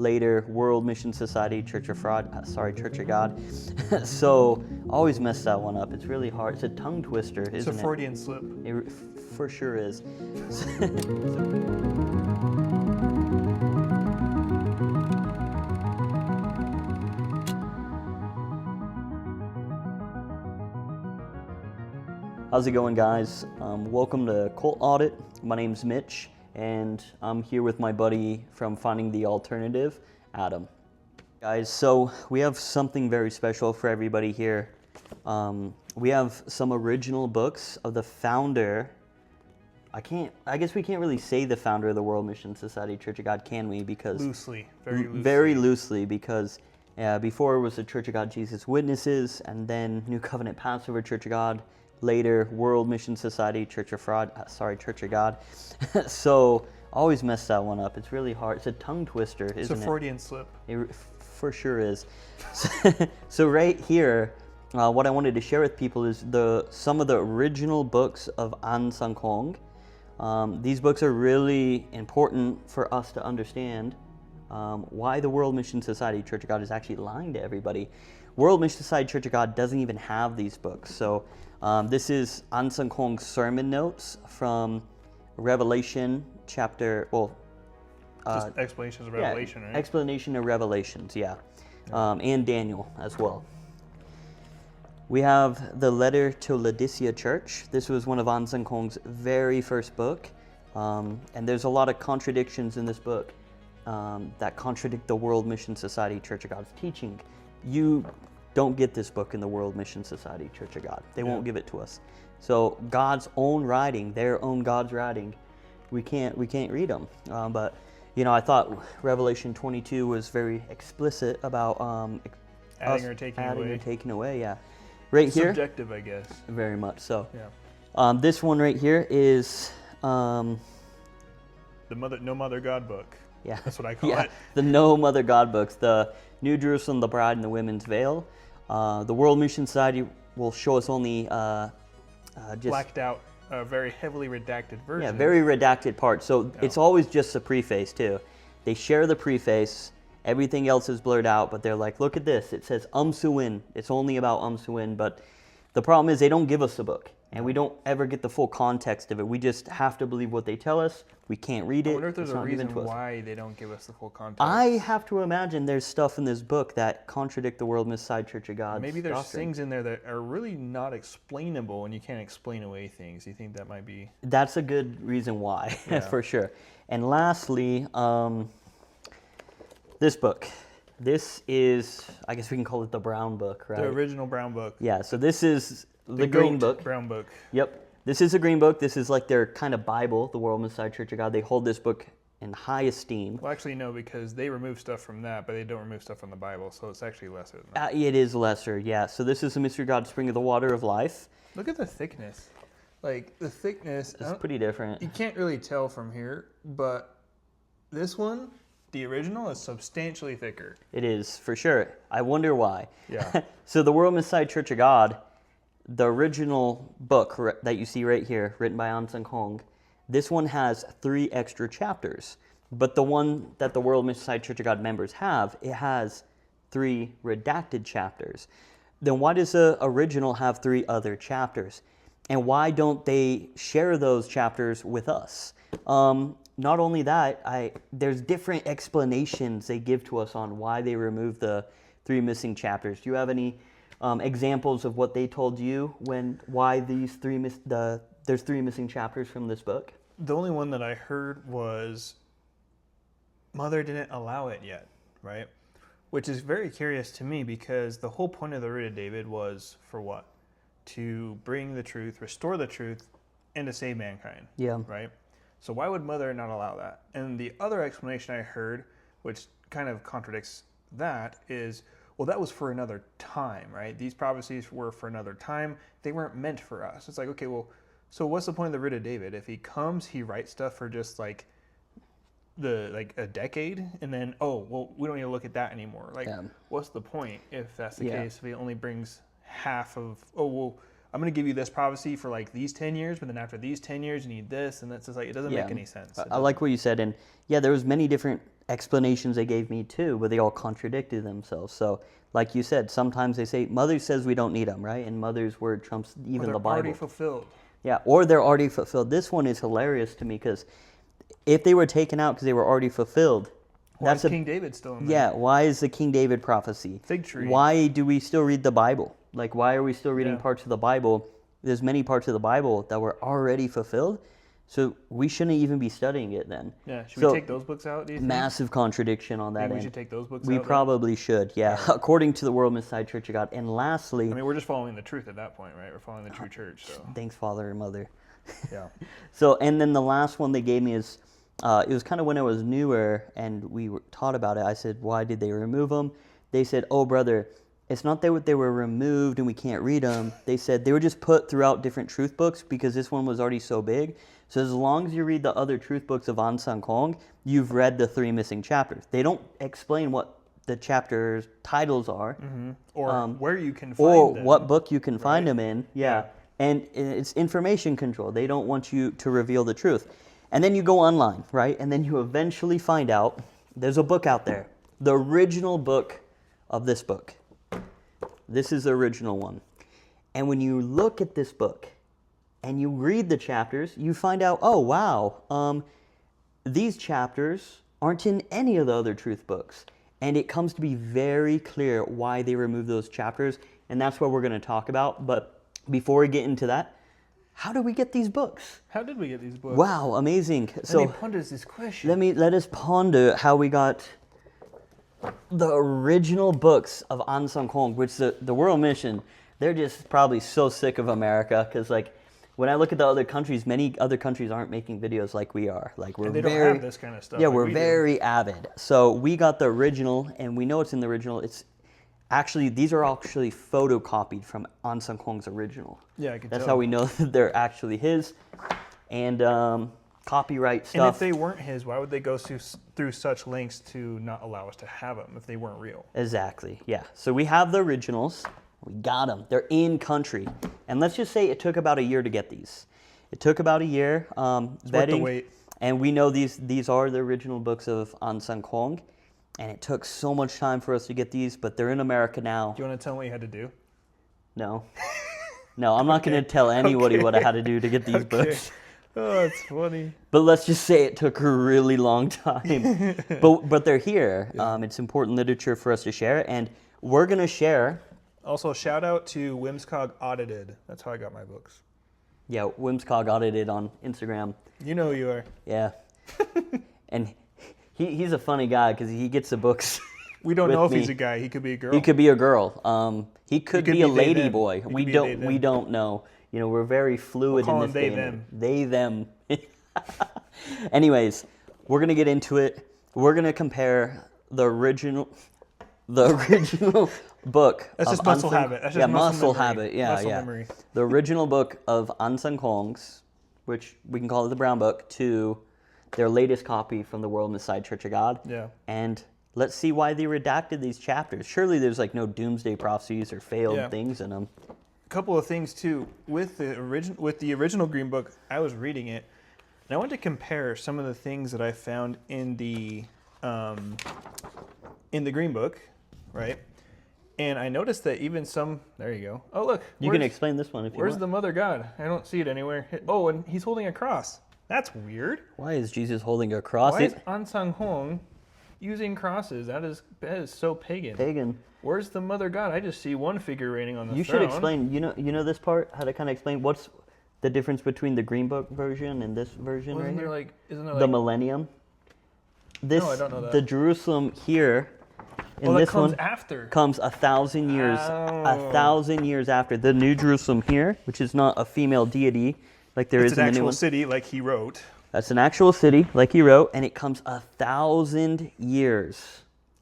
later World Mission Society, Church of God. So always mess that one up. It's really hard. It's a tongue twister, isn't it? It's a Freudian slip. It for sure is. How's it going, guys? Welcome to Cult Audit. My name's Mitch, and I'm here with my buddy from Finding the Alternative, Adam. Guys, so we have something very special for everybody here. We have some original books of the founder. I guess we can't really say the founder of the World Mission Society Church of God, can we? Because Loosely, very loosely. Very loosely, because before it was the Church of God Jesus Witnesses, and then New Covenant Passover Church of God. Later, World Mission Society, Church of God. So always mess that one up. It's really hard. It's a tongue twister, isn't it? It's a Freudian slip. It for sure is. So right here, what I wanted to share with people is some of the original books of AhnSahnghong. These books are really important for us to understand why the World Mission Society Church of God is actually lying to everybody. World Mission Society Church of God doesn't even have these books. So this is AhnSahnghong's sermon notes from Revelation chapter, Just explanations of Revelation, right? Explanation of Revelations, and Daniel as well. We have the letter to Laodicea Church. This was one of AhnSahnghong's very first book, and there's a lot of contradictions in this book that contradict the World Mission Society Church of God's teaching. You don't get this book in the World Mission Society Church of God. They won't give it to us. So God's own writing, their own God's writing, we can't read them. But I thought Revelation 22 was very explicit about adding or taking away. Yeah, right here. Subjective, I guess. Very much so. Yeah. This one right here is the No Mother God book. Yeah, that's what I call it. The No Mother God books, the New Jerusalem, the Bride, and the Women's Veil. The World Mission Society will show us only just blacked out, very heavily redacted version. Yeah, very redacted part. So it's always just a preface too. They share the preface. Everything else is blurred out, but they're like, look at this. It says Suin. It's only about Suin, but the problem is they don't give us the book, and we don't ever get the full context of it. We just have to believe what they tell us. We can't read it. I wonder if there's a reason why they don't give us the full context. I have to imagine there's stuff in this book that contradict the World Mission Society Church of God. Maybe there's things in there that are really not explainable, and you can't explain away things. You think that might be? That's a good reason why, for sure. And lastly, this book. This is, I guess we can call it the brown book, right? The original brown book. Yeah, so this is the green book. Brown book. Yep. This is a green book. This is like their kind of Bible, the World Mission Society Church of God. They hold this book in high esteem. Well, actually, no, because they remove stuff from that, but they don't remove stuff from the Bible, so it's actually lesser than that. It is lesser, yeah. So this is the Mystery of God, Spring of the Water of Life. Look at the thickness. Like, the thickness... It's pretty different. You can't really tell from here, but this one, the original, is substantially thicker. It is, for sure. I wonder why. Yeah. So the World Mission Society Church of God, the original book that you see right here, written by AhnSahnghong, this one has 3 extra chapters. But the one that the World Mission Society Church of God members have, it has 3 redacted chapters. Then why does the original have 3 other chapters? And why don't they share those chapters with us? Not only that, there's different explanations they give to us on why they removed the 3 missing chapters. Do you have any examples of what they told you why these there's 3 missing chapters from this book? The only one that I heard was Mother didn't allow it yet, right? Which is very curious to me, because the whole point of the Root of David was for what? To bring the truth, restore the truth, and to save mankind. Yeah. Right? So why would Mother not allow that? And the other explanation I heard, which kind of contradicts that, is, well, that was for another time, right? These prophecies were for another time. They weren't meant for us. It's like, okay, well, so what's the point of the Root of David? If he comes, he writes stuff for just like a decade, and then, oh, well, we don't need to look at that anymore. Like, what's the point if that's the case? If he only brings half of, oh, well, I'm going to give you this prophecy for like these 10 years, but then after these 10 years, you need this, and that's just like, it doesn't make any sense. I like what you said, and yeah, there was many different explanations they gave me too, but they all contradicted themselves. So, like you said, sometimes they say Mother says we don't need them, right? And Mother's word trumps even the Bible. Already fulfilled. Yeah, or they're already fulfilled. This one is hilarious to me because if they were taken out because they were already fulfilled, why is King David still in there? Yeah, why is the King David prophecy? Fig tree. Why do we still read the Bible? Like, why are we still reading parts of the Bible? There's many parts of the Bible that were already fulfilled, so we shouldn't even be studying it then. Yeah, should we take those books out, do you think? Massive contradiction on that end. We should take those books out? We probably should, yeah, according to the World Messiah Church of God. And lastly... I mean, we're just following the truth at that point, right? We're following the true church, so... Thanks, Father and Mother. Yeah. So, and then the last one they gave me is... it was kind of when I was newer and we were taught about it. I said, why did they remove them? They said, oh, brother, it's not that they were removed and we can't read them. They said they were just put throughout different truth books because this one was already so big. So as long as you read the other truth books of AhnSahnghong, you've read the 3 missing chapters. They don't explain what the chapters titles are. Mm-hmm. Or where you can find them. Or what book you can find them in. Yeah. And it's information control. They don't want you to reveal the truth. And then you go online, right? And then you eventually find out there's a book out there. The original book of this book. This is the original one. And when you look at this book and you read the chapters, you find out, oh, wow, these chapters aren't in any of the other truth books. And it comes to be very clear why they removed those chapters. And that's what we're going to talk about. But before we get into that, how did we get these books? How did we get these books? Wow, amazing. So ponders this question. Let us ponder how we got the original books of AhnSahnghong, which the World Mission, they're just probably so sick of America because like when I look at the other countries, many other countries aren't making videos like we are. Like we're and they don't have this kind of stuff. Yeah, like we're very avid. So we got the original, and we know it's in the original. It's actually, these are actually photocopied from AhnSahnghong's original. Yeah, I can That's tell. how we know that they're actually his. And copyright stuff. And if they weren't his, why would they go through such lengths to not allow us to have them if they weren't real? Exactly, yeah. So we have the originals. We got them. They're in country. And let's just say it took about a year to get these. It took about a year It's vetting. worth the wait. And we know these are the original books of AhnSahnghong. And it took so much time for us to get these, but they're in America now. Do you want to tell them what you had to do? No. No, I'm not going to tell anybody what I had to do to get these books. Oh, that's funny. But let's just say it took a really long time. but they're here. Yeah. It's important literature for us to share, and we're going to share. Also, shout out to Whimscog Audited. That's how I got my books. Yeah, Whimscog Audited on Instagram. You know who you are. Yeah. And he's a funny guy because he gets the books. We don't know if he's a guy. He could be a girl. He could be a girl. He could be a lady boy. We don't know. You know, we're very fluid in this game. They, them. Anyways, we're going to get into it. We're going to compare the original book. That's just muscle habit. That's just muscle habit. Yeah, muscle memory. The original book of AhnSahnghong's, which we can call it the Brown Book, to their latest copy from the World Messiah Church of God. Yeah. And let's see why they redacted these chapters. Surely there's like no doomsday prophecies or failed things in them. Couple of things too with the original Green Book. I was reading it, and I wanted to compare some of the things that I found in the Green Book, right? And I noticed that even some. There you go. Oh look, you can explain this one if you want. Where's the Mother God? I don't see it anywhere. Oh, and he's holding a cross. That's weird. Why is Jesus holding a cross? Why is AhnSahnghong using crosses? That is so pagan. Pagan. Where's the Mother God? I just see one figure reigning on the throne. You should explain. You know this part? How to kind of explain what's the difference between the Green Book version and this version right here? Isn't there the Millennium? No, I don't know that. The Jerusalem here in this comes one after. Comes 1,000 years. Oh. 1,000 years after the New Jerusalem here, which is not a female deity like there is in the new one. It's an actual city, like he wrote. That's an actual city, like he wrote, and it comes 1,000 years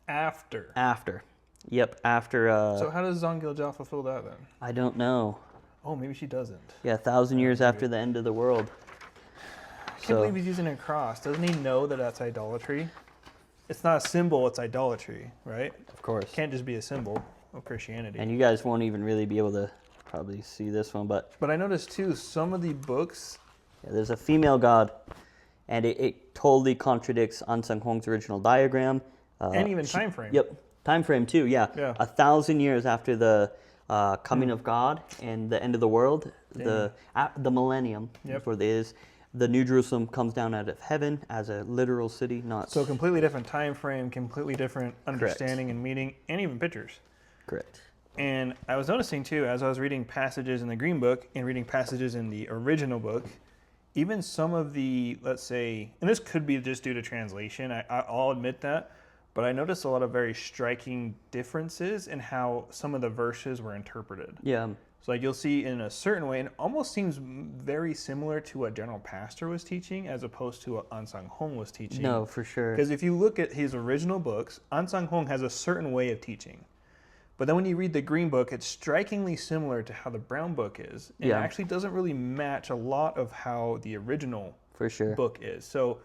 after. After. Yep, after... So how does Zong-Gil-Jiao fulfill that then? I don't know. Oh, maybe she doesn't. Yeah, 1,000 years after the end of the world. I can't believe he's using a cross. Doesn't he know that that's idolatry? It's not a symbol, it's idolatry, right? Of course. It can't just be a symbol of Christianity. And you guys won't even really be able to probably see this one, but... But I noticed too, some of the books... Yeah, there's a female god, and it totally contradicts AhnSahnghong's original diagram. And even time frame. Yep, time frame too. Yeah, Yeah. 1,000 years after the coming of God and the end of the world, the millennium. Yep. Is what it is. The New Jerusalem comes down out of heaven as a literal city, not So completely different time frame, completely different understanding Correct. and meaning, and even pictures. correct. And I was noticing too, as I was reading passages in the Green Book and reading passages in the original book, even some of the, let's say, and this could be just due to translation, I'll admit that, but I noticed a lot of very striking differences in how some of the verses were interpreted. Yeah, So like you'll see in a certain way, and it almost seems very similar to what General Pastor was teaching as opposed to what AhnSahnghong was teaching. no, for sure. Because if you look at his original books, AhnSahnghong has a certain way of teaching. But then when you read the Green Book, it's strikingly similar to how the Brown Book is. And Yeah. it actually doesn't really match a lot of how the original For sure. book is. So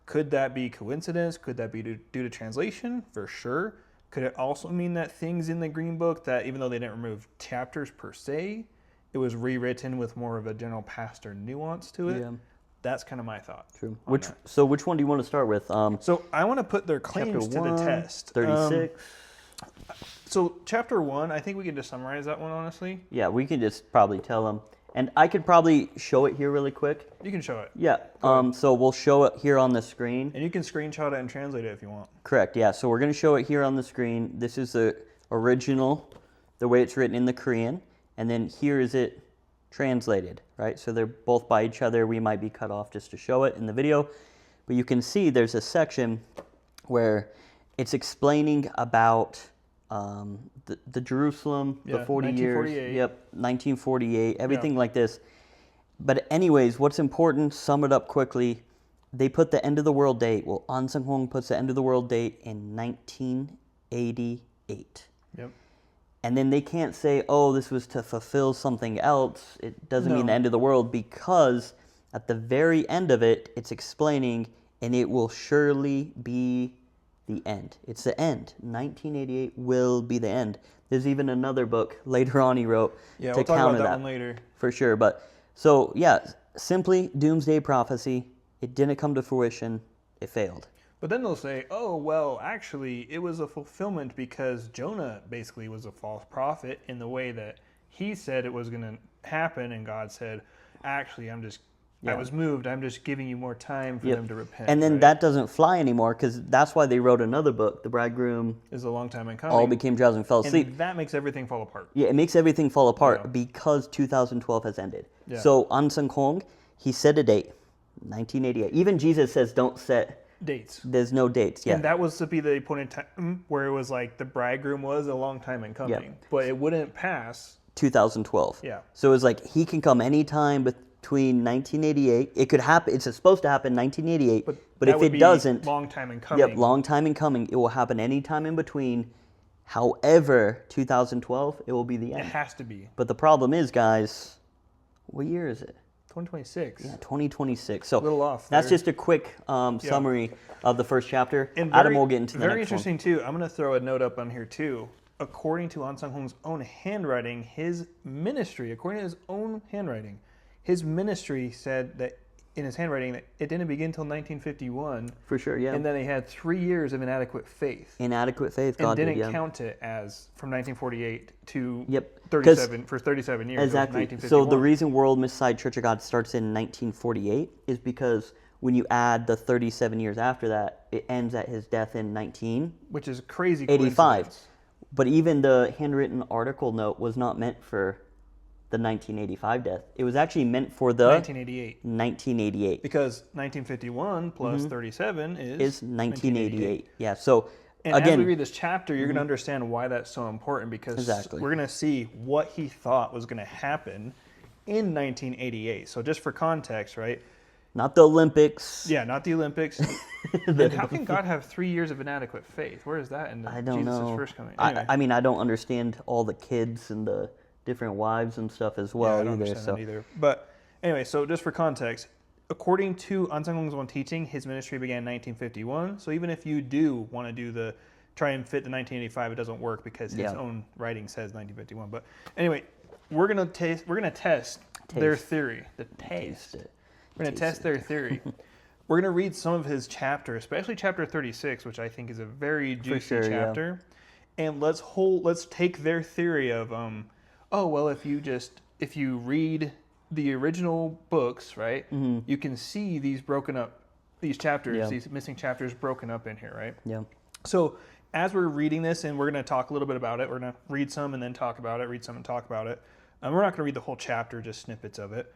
could that be coincidence? Could that be due to translation? For sure. Could it also mean that things in the Green Book, that even though they didn't remove chapters per se, it was rewritten with more of a General Pastor nuance to it? Yeah. That's kind of my thought. True. on Which that. which one do you want to start with? So I want to put their Chapter claims to the 1, test. 36. So chapter 1, I think we can just summarize that one, honestly. Yeah, we can just probably tell them. And I could probably show it here really quick. You can show it. Yeah. ahead. So we'll show it here on the screen. And you can screenshot it and translate it if you want. Correct. Yeah. So we're going to show it here on the screen. This is the original, the way it's written in the Korean, and then here is it translated, right? So they're both by each other. We might be cut off just to show it in the video, but you can see there's a section where it's explaining about the Jerusalem, the Yeah, 40 years. 1948. Yep, 1948, everything like this. But anyways, what's important, sum it up quickly, they put the end of the world date. Well, AhnSahnghong puts the end of the world date in 1988. Yep. And then they can't say, oh, this was to fulfill something else. It doesn't mean No. the end of the world, because at the very end of it, it's explaining, and it will surely be the end. It's the end. 1988 will be the end. There's even another book later on he wrote Yeah, to we'll talk counter about that that one later. for sure. But so yeah, simply doomsday prophecy. It didn't come to fruition. It failed. But then they'll say, oh, well, actually, it was a fulfillment because Jonah basically was a false prophet in the way that he said it was going to happen, and God said, actually, I Yeah. was moved. I'm just giving you more time for Yep. them to repent. And then right? that doesn't fly anymore, because that's why they wrote another book, The Bridegroom is a long time in coming. All Became Drowsy and Fell Asleep. And that makes everything fall apart. Yeah, it makes everything fall apart Yeah. because 2012 has ended. Yeah. So AhnSahnghong, he set a date, 1988. Even Jesus says don't set, Dates. there's no dates. Yeah. And that was to be the point in time where it was like the bridegroom was a long time in coming. But it wouldn't pass. 2012. Yeah. So it was like he can come anytime between 1988. It could happen. It's supposed to happen 1988. But that if would it be doesn't, long time in coming. yep, long time in coming. It will happen anytime in between. However, 2012, it will be the It end. has to be. But the problem is, guys, what year is it? 2026. Yeah, 2026. So A little off that's there. just a quick summary of the first chapter. And Adam will get into the very next one. interesting too. I'm going to throw a note up on here too. According to AhnSahnghong's own handwriting, his ministry, according to his own handwriting, his ministry said that in his handwriting that it didn't begin until 1951, For sure, yeah. and then they had 3 years of inadequate faith, Inadequate faith, and God didn't did, yeah. count it as from 1948 to Yep. 37 for 37 years. Exactly. It was So the 1951. reason World Messiah Church of God starts in 1948 is because when you add the 37 years after that, it ends at his death in 1985. which is crazy. coincidence. But even the handwritten article note was not meant for the 1985 death. It was actually meant for the 1988. 1988. Because 1951 plus 37 is Is 1988. Yeah. So And as again, we read this chapter, you're going to understand why that's so important, because Exactly. we're going to see what he thought was going to happen in 1988. So just for context, right? not the Olympics. Yeah, not the Olympics. And how can God have 3 years of inadequate faith? Where is that in I don't Jesus' know. first coming? Anyway, I mean, I don't understand all the kids and the different wives and stuff as well yeah, I don't either. understand So that either. But anyway, so just for context, according to AhnSahnghong's own teaching, his ministry began in 1951. So even if you do want to do the try and fit the 1985, it doesn't work because his Yeah. own writing says 1951. But anyway, we're gonna test their theory. The taste. Taste it. We're gonna test their theory. we're going to read some of his chapter, especially chapter 36, which I think is a very juicy chapter. Yeah. And let's take their theory of, if you read the original books, right, you can see these broken up, these chapters, these missing chapters broken up in here, right? Yeah. So as we're reading this, and we're going to talk a little bit about it, we're going to read some and then talk about it, read some and talk about it. We're not going to read the whole chapter, just snippets of it.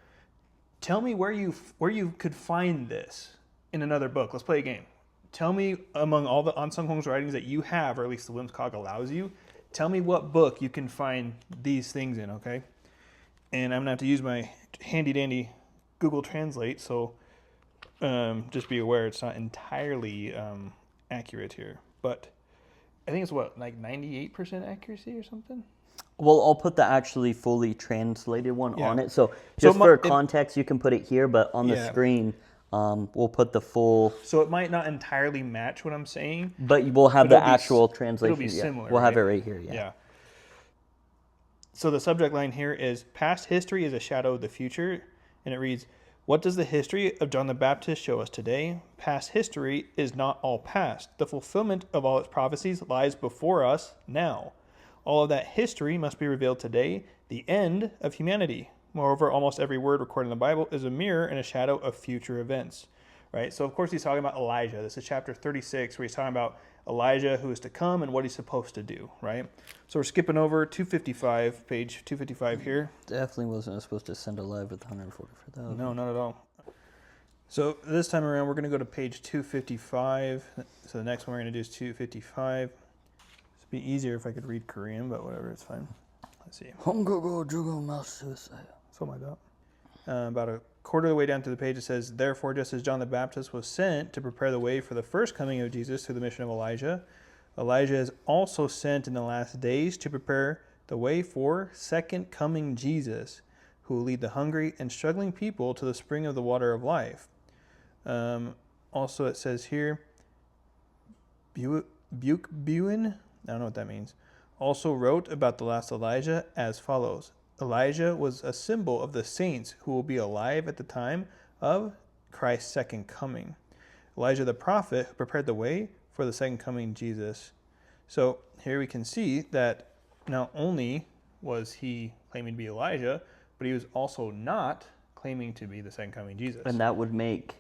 Tell me where you could find this in another book. Let's play a game. Tell me, among all the AhnSahnghong's writings that you have, or at least the Whimsicog allows you, tell me what book you can find these things in, okay? And I'm going to have to use my handy-dandy Google Translate, so just be aware it's not entirely accurate here. But I think it's like 98% accuracy or something? Well, I'll put the actually fully translated one on it. So just for context, you can put it here, but on the screen, we'll put the full. So it might not entirely match what I'm saying. But we'll have the actual translation. It'll be similar. We'll have it right here, Yeah. So the subject line here is, past history is a shadow of the future. And it reads, what does the history of John the Baptist show us today? Past history is not all past. The fulfillment of all its prophecies lies before us now. All of that history must be revealed today, the end of humanity. Moreover, almost every word recorded in the Bible is a mirror and a shadow of future events. Right? So, of course, he's talking about Elijah. This is chapter 36, where he's talking about Elijah who is to come and what he's supposed to do. Right? So we're skipping over 255, page 255 here. Definitely wasn't supposed to send alive with 144,000. No, not at all. So this time around, we're going to go to page 255. So the next one we're going to do is 255. It'd be easier if I could read Korean, but whatever, it's fine. Let's see. Something like that. About a quarter of the way down to the page, it says, therefore, just as John the Baptist was sent to prepare the way for the first coming of Jesus through the mission of Elijah, Elijah is also sent in the last days to prepare the way for second coming Jesus, who will lead the hungry and struggling people to the spring of the water of life. Also, it says here, Buin, I don't know what that means, also wrote about the last Elijah as follows. Elijah was a symbol of the saints who will be alive at the time of Christ's second coming. Elijah the prophet who prepared the way for the second coming Jesus. So here we can see that not only was he claiming to be Elijah, but he was also not claiming to be the second coming Jesus. And that would make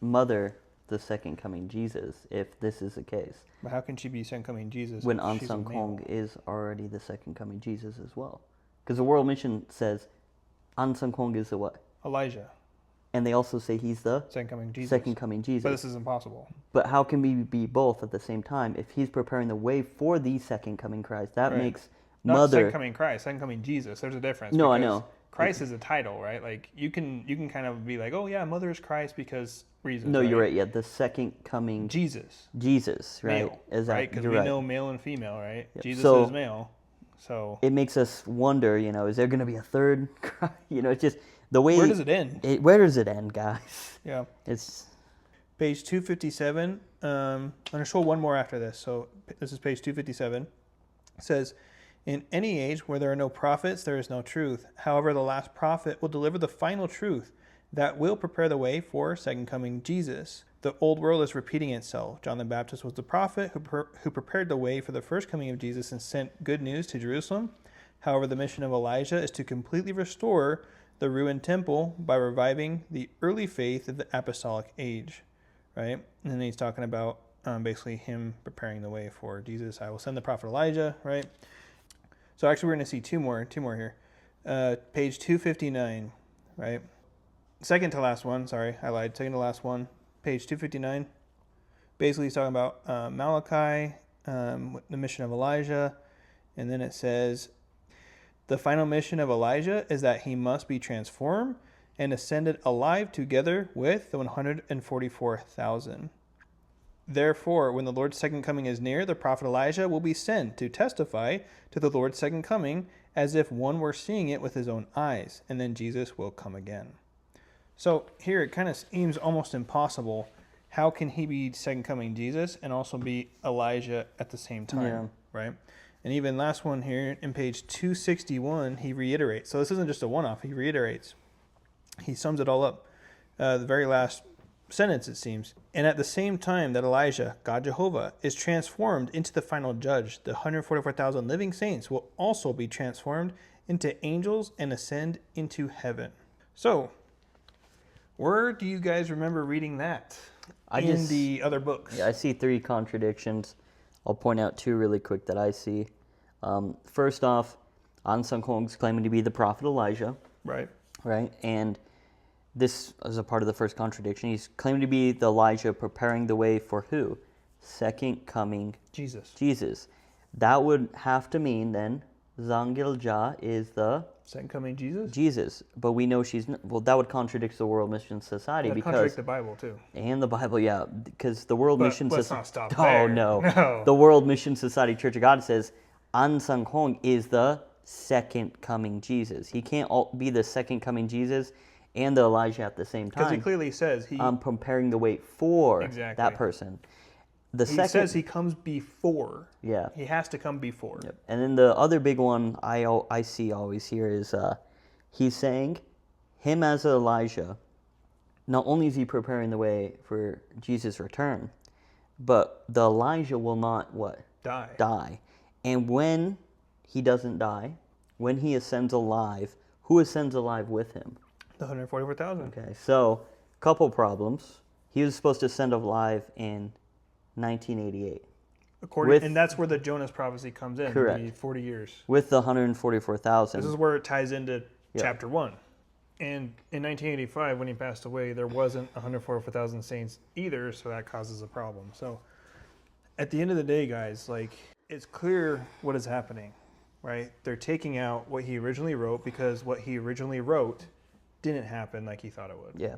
Mother the second coming Jesus, if this is the case. But how can she be second coming Jesus when AhnSahnghong is already the second coming Jesus as well? Because the World Mission says AhnSahnghong is the what? Elijah. And they also say he's the second coming Jesus. Second coming Jesus. But this is impossible. But how can we be both at the same time? If he's preparing the way for the second coming Christ, that makes not Mother. Second coming Christ, second coming Jesus. There's a difference. No, I know. Christ is a title, right? Like you can kind of be like, oh yeah, Mother is Christ because reasons. No, right? You're right. Yeah, the second coming Jesus. Jesus, right? Male, right? Because we know male and female, right? Yep. Jesus is male, so it makes us wonder. Is there going to be a third Christ? It's just the way. Where does it end? Where does it end, guys? Yeah, it's page 257. I'm gonna show one more after this. So this is page 257. It says, in any age where there are no prophets, there is no truth. However, the last prophet will deliver the final truth that will prepare the way for second coming Jesus. The old world is repeating itself. John the Baptist was the prophet who prepared the way for the first coming of Jesus and sent good news to Jerusalem. However, the mission of Elijah is to completely restore the ruined temple by reviving the early faith of the apostolic age. Right? And then he's talking about basically him preparing the way for Jesus. I will send the prophet Elijah, right? So actually we're going to see two more here. Page 259, right? Second to last one, sorry, I lied. Second to last one, page 259. Basically he's talking about Malachi, the mission of Elijah, and then it says, the final mission of Elijah is that he must be transformed and ascended alive together with the 144,000. Therefore, when the Lord's second coming is near, the prophet Elijah will be sent to testify to the Lord's second coming as if one were seeing it with his own eyes, and then Jesus will come again. So here it kind of seems almost impossible. How can he be second coming Jesus and also be Elijah at the same time, right? And even last one here in page 261, he reiterates. So this isn't just a one-off, he reiterates. He sums it all up. The very last sentence, it seems. And at the same time that Elijah, God Jehovah, is transformed into the final judge, the 144,000 living saints will also be transformed into angels and ascend into heaven. So, where do you guys remember reading that in the other books? Yeah, I see 3 contradictions. I'll point out 2 really quick that I see. First off, AhnSahnghong's claiming to be the prophet Elijah. Right. Right? And this is a part of the first contradiction. He's claiming to be the Elijah preparing the way for who? Second coming Jesus. That would have to mean then Zhang-gil-ja is the second coming Jesus? Jesus. But we know she's not. Well, that would contradict the World Mission Society That because contradict the Bible too. And the Bible, yeah, because the World Mission Let's Society. not stop Oh there. no. The World Mission Society Church of God says AhnSahnghong is the second coming Jesus. He can't be the second coming Jesus and the Elijah at the same time. Because he clearly says I'm preparing the way for Exactly. that person. He says he comes before. Yeah. He has to come before. Yep. And then the other big one I see always here is he's saying him as Elijah, not only is he preparing the way for Jesus' return, but the Elijah will not what? Die. And when he doesn't die, when he ascends alive, who ascends alive with him? The 144,000. Okay, so couple problems. He was supposed to ascend alive in 1988. And that's where the Jonas prophecy comes in. Correct. The 40 years. With the 144,000. This is where it ties into chapter 1. And in 1985, when he passed away, there wasn't 144,000 saints either, so that causes a problem. So at the end of the day, guys, like, it's clear what is happening, right? They're taking out what he originally wrote because what he originally wrote didn't happen like he thought it would. Yeah.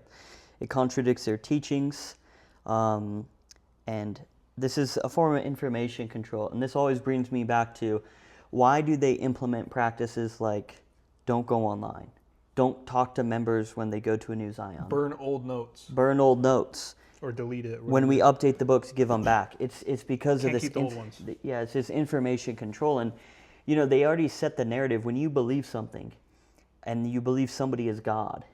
It contradicts their teachings. And this is a form of information control. And this always brings me back to why do they implement practices like don't go online? Don't talk to members when they go to a new Zion. Burn old notes. Or delete it. When we update the books, give them back. It's because of this. Keep the old ones. Yeah, it's this information control. And, you know, they already set the narrative. When you believe something and you believe somebody is God,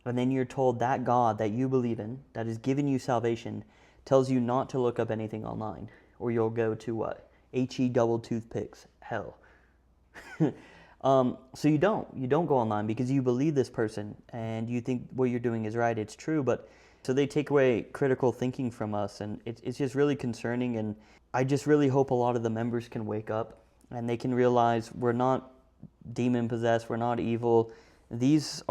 and then you're told that God that you believe in, that has given you salvation, tells you not to look up anything online, or you'll go to what? HE double toothpicks, hell. So you don't go online because you believe this person and you think what you're doing is right, it's true, but so they take away critical thinking from us, and it's just really concerning. And I just really hope a lot of the members can wake up and they can realize we're not demon possessed, we're not evil. This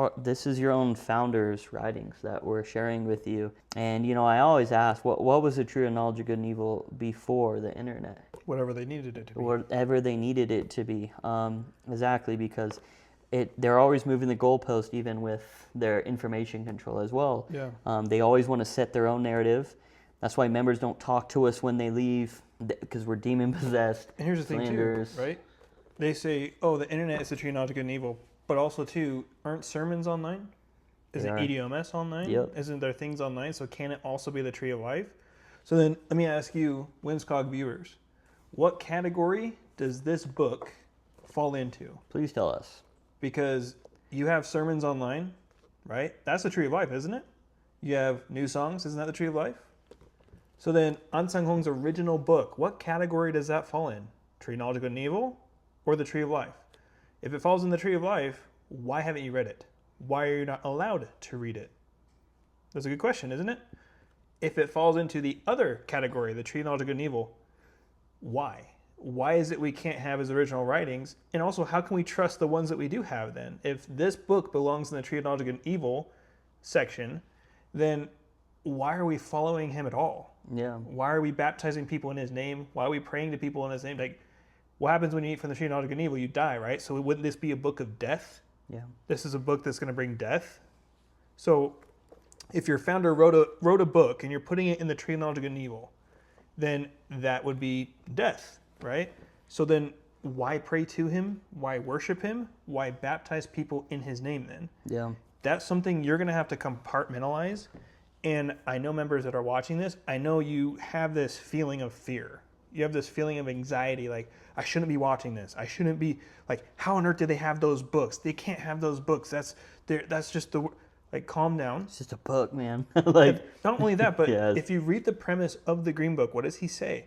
is your own founder's writings that we're sharing with you. And, you know, I always ask, what was the true knowledge of good and evil before the internet? Whatever they needed it to be. Whatever they needed it to be. Exactly, because they're always moving the goalpost, even with their information control as well. Yeah. They always want to set their own narrative. That's why members don't talk to us when they leave, because we're demon possessed. And here's the thing too, right? They say, oh, the internet is the tree of knowledge of good and evil. But also, too, aren't sermons online? Isn't EDMS online? Yep. Isn't there things online? So can it also be the tree of life? So then let me ask you, Winscog viewers, what category does this book fall into? Please tell us. Because you have sermons online, right? That's the tree of life, isn't it? You have new songs, isn't that the tree of life? So then AhnSahnghong's original book, what category does that fall in? Tree of knowledge of good and evil or the tree of life? If it falls in the tree of life, why haven't you read it? Why are you not allowed to read it? That's a good question, isn't it? If it falls into the other category, the tree of knowledge of good and evil, why? Why is it we can't have his original writings? And also, how can we trust the ones that we do have then? If this book belongs in the tree of knowledge of good and evil section, then why are we following him at all? Yeah. Why are we baptizing people in his name? Why are we praying to people in his name? Like, what happens when you eat from the tree of knowledge of good and evil? You die, right? So wouldn't this be a book of death? Yeah. This is a book that's going to bring death. So if your founder wrote a book and you're putting it in the tree of knowledge of good and evil, then that would be death, right? So then why pray to him? Why worship him? Why baptize people in his name then? Yeah. That's something you're going to have to compartmentalize. And I know members that are watching this, I know you have this feeling of fear. You have this feeling of anxiety, like, I shouldn't be watching this. I shouldn't be, like, how on earth do they have those books? They can't have those books. That's just Like, calm down. It's just a book, man. Like, Not only that, but Yes. if you read the premise of the Green Book, what does he say?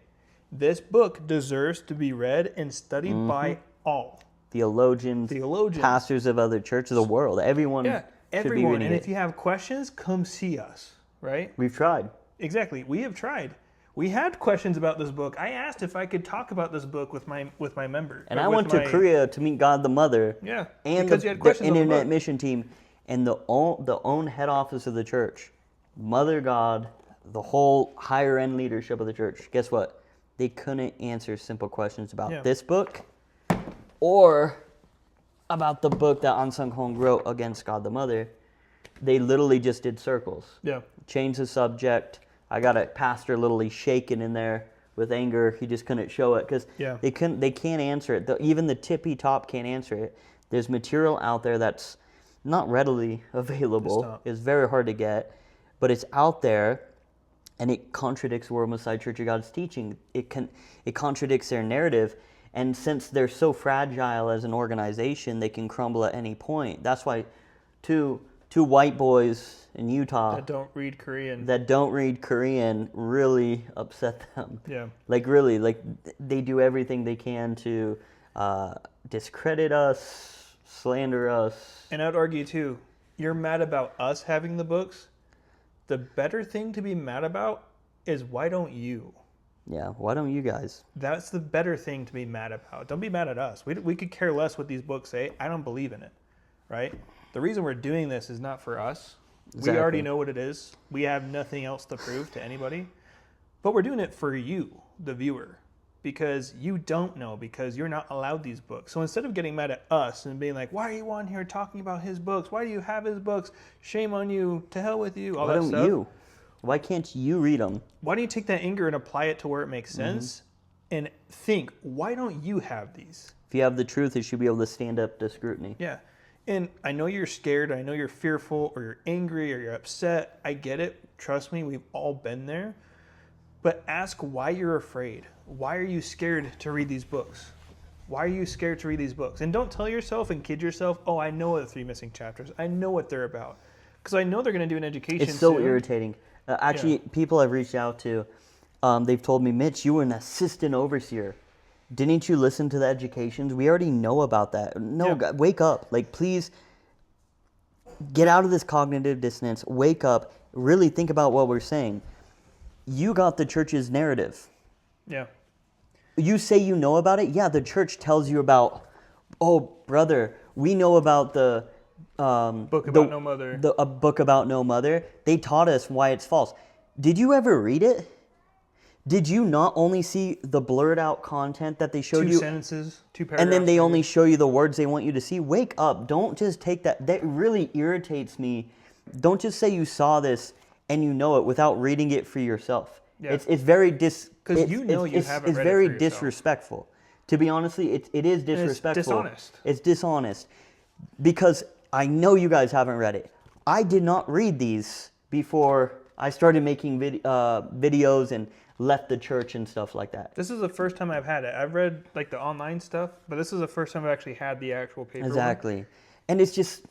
This book deserves to be read and studied by all. theologians, pastors of other churches of the world, everyone Yeah, should be everyone. reading And it. if you have questions, come see us, right? We've tried. Exactly. We have tried. We had questions about this book. I asked if I could talk about this book with my member. And I went to Korea to meet God the Mother. Yeah, And because you had the questions on the internet book. mission team and the own head office of the church, Mother God, the whole higher end leadership of the church. Guess what? They couldn't answer simple questions about this book or about the book that AhnSahnghong wrote against God the Mother. They literally just did circles. Yeah. Changed the subject. I got a pastor literally shaking in there with anger. He just couldn't show it because they can't answer it. Even the tippy top can't answer it. There's material out there that's not readily available. It's very hard to get, but it's out there, and it contradicts World Messiah Church of God's teaching. It contradicts their narrative, and since they're so fragile as an organization, they can crumble at any point. That's why two white boys in Utah That don't read Korean really upset them. Yeah. Like, really, like, they do everything they can to discredit us, slander us. And I'd argue too, you're mad about us having the books. The better thing to be mad about is why don't you? Yeah, why don't you guys? That's the better thing to be mad about. Don't be mad at us. We could care less what these books say. I don't believe in it, right? The reason we're doing this is not for us. Exactly. We already know what it is. We have nothing else to prove to anybody. But we're doing it for you, the viewer, because you don't know, because you're not allowed these books. So instead of getting mad at us and being like, why are you on here talking about his books? Why do you have his books? Shame on you. To hell with you. All Why that don't stuff. you? Why can't you read them? Why don't you take that anger and apply it to where it makes sense and think, why don't you have these? If you have the truth, you should be able to stand up to scrutiny. Yeah. And I know you're scared. I know you're fearful or you're angry or you're upset. I get it. Trust me, we've all been there. But ask why you're afraid. Why are you scared to read these books? Why are you scared to read these books? And don't tell yourself and kid yourself, oh, I know the 3 missing chapters. I know what they're about. Because I know they're going to do an education It's so soon. irritating. Actually, people I've reached out to, they've told me, Mitch, you were an assistant overseer. Didn't you listen to the educations? We already know about that. No, God, wake up. Like, please get out of this cognitive dissonance. Wake up. Really think about what we're saying. You got the church's narrative. Yeah. You say you know about it. Yeah, the church tells you about, oh, brother, we know about the Book about no mother. A book about no mother. They taught us why it's false. Did you ever read it? Did you not only see the blurred out content that they showed you? 2 sentences, 2 paragraphs. And then they only show you the words they want you to see? Wake up. Don't just take that. That really irritates me. Don't just say you saw this and you know it without reading it for yourself. Yeah. It's very Because you know you haven't it's read it very for yourself. disrespectful. To be honestly, it is disrespectful. It's dishonest. It's dishonest. Because I know you guys haven't read it. I did not read these before I started making videos and left the church and stuff like that. This is the first time I've had it. I've read like the online stuff, but this is the first time I've actually had the actual paper one. Exactly. And it's just,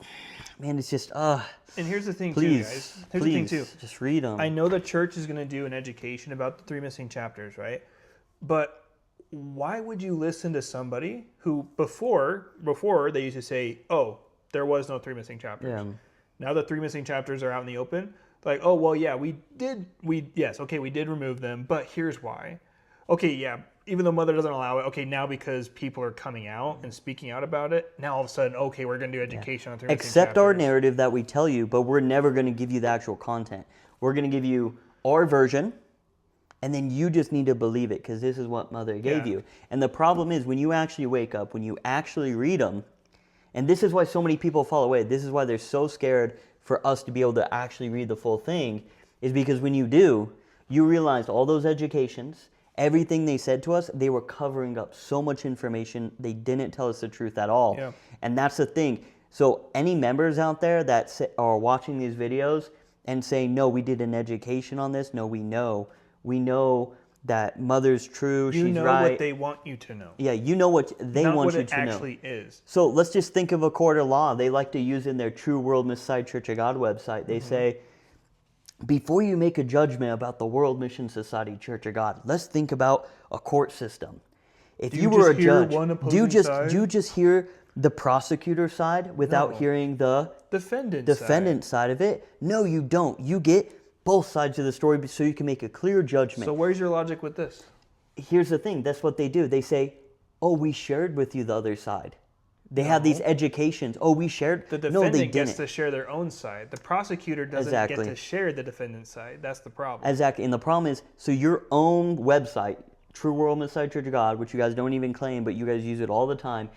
man, it's just, And here's the thing please, too, guys. Here's the thing too. just read them. I know the church is going to do an education about the 3 missing chapters, right? But why would you listen to somebody who before they used to say, oh, there was no 3 missing chapters. Yeah. Now the 3 missing chapters are out in the open. Like, oh, well, yeah, we did remove them, but here's why. Okay, yeah, even though Mother doesn't allow it, okay, now because people are coming out and speaking out about it, now all of a sudden, okay, we're going to do education on 3 missing chapters. Accept our narrative that we tell you, but we're never going to give you the actual content. We're going to give you our version, and then you just need to believe it because this is what Mother gave you. And the problem is when you actually wake up, when you actually read them, and this is why so many people fall away. This is why they're so scared for us to be able to actually read the full thing, is because when you do, you realize all those educations, everything they said to us, they were covering up so much information. They didn't tell us the truth at all. Yeah. And that's the thing. So any members out there that are watching these videos and saying, no, we did an education on this. No, we know that mother's true, You she's know right. what they want you to know. Yeah, you know what they Not want what you it to know. actually is. So let's just think of a court of law. They like to use in their True World Messiah Church of God website. They say, before you make a judgment about the World Mission Society Church of God, let's think about a court system. If you were a judge, do you just hear the prosecutor side without hearing the defendant side of it? No, you don't. You get both sides of the story so you can make a clear judgment. So where's your logic with this? Here's the thing. That's what they do. They say, oh, we shared with you the other side. They have these educations. Oh, we shared. The defendant gets to share their own side. The prosecutor doesn't get to share the defendant's side. That's the problem. Exactly. And the problem is, so your own website, True World Messiah Church of God, which you guys don't even claim, but you guys use it all the time,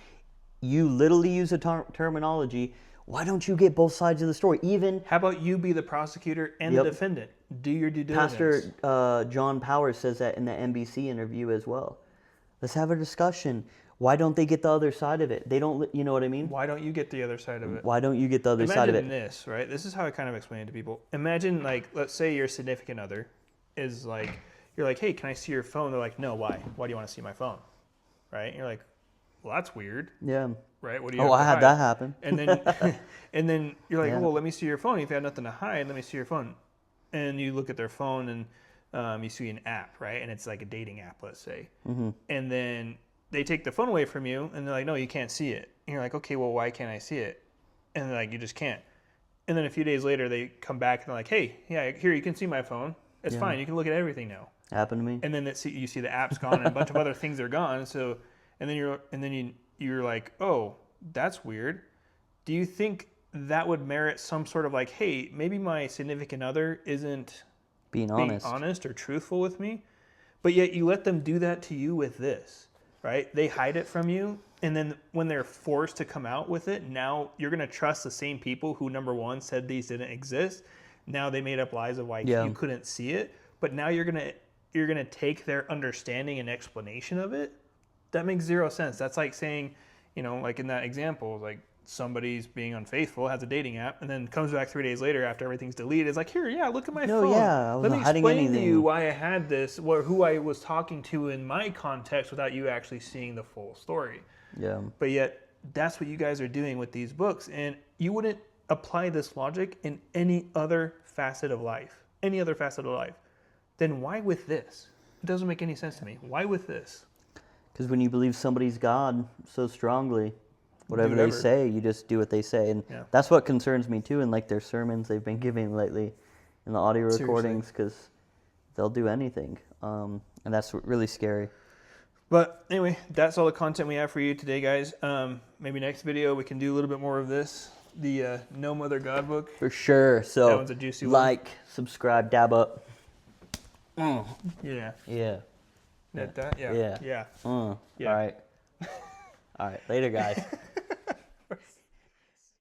you literally use a terminology. Why don't you get both sides of the story? Even how about you be the prosecutor and the defendant? Do your due diligence. Pastor John Powers says that in the NBC interview as well. Let's have a discussion. Why don't they get the other side of it? They don't, you know what I mean? Why don't you get the other side of it? Why don't you get the other side of it? Imagine this, right? This is how I kind of explain it to people. Imagine, like, let's say your significant other is like, you're like, hey, can I see your phone? They're like, no, why? Why do you want to see my phone? Right? And you're like, well, that's weird. Yeah. Right? What do you? Oh, I had that happen. And then, and then you're like, well, let me see your phone. If you have nothing to hide, let me see your phone. And you look at their phone and you see an app, right? And it's like a dating app, let's say. And then they take the phone away from you, and they're like, no, you can't see it. And you're like, okay, well, why can't I see it? And they're like, you just can't. And then a few days later, they come back and they're like, hey, yeah, here, you can see my phone. It's fine. You can look at everything now. Happened to me. And then you see the app's gone and a bunch of other things are gone. So, and then you're like, oh, that's weird. Do you think that would merit some sort of like, hey, maybe my significant other isn't being honest or truthful with me, but yet you let them do that to you with this? Right? They hide it from you, and then when they're forced to come out with it, now you're going to trust the same people who, number one, said these didn't exist. Now they made up lies of why you couldn't see it, but now you're going to take their understanding and explanation of it. That makes zero sense. That's like saying, like in that example, like somebody's being unfaithful, has a dating app, and then comes back 3 days later after everything's deleted. It's like, here, look at my phone. Yeah, let me explain to you why I had this, who I was talking to in my context without you actually seeing the full story. Yeah. But yet, that's what you guys are doing with these books, and you wouldn't apply this logic in any other facet of life. Then why with this? It doesn't make any sense to me. Why with this? Because when you believe somebody's God so strongly, whatever they say, you just do what they say. And that's what concerns me too in like their sermons they've been giving lately in the audio recordings, because they'll do anything. And that's really scary. But anyway, that's all the content we have for you today, guys. Maybe next video we can do a little bit more of this. The No Mother God book. For sure. So that one's a juicy one. Like, subscribe, dab up. Yeah. Yeah. Yeah. All right. All right. Later, guys.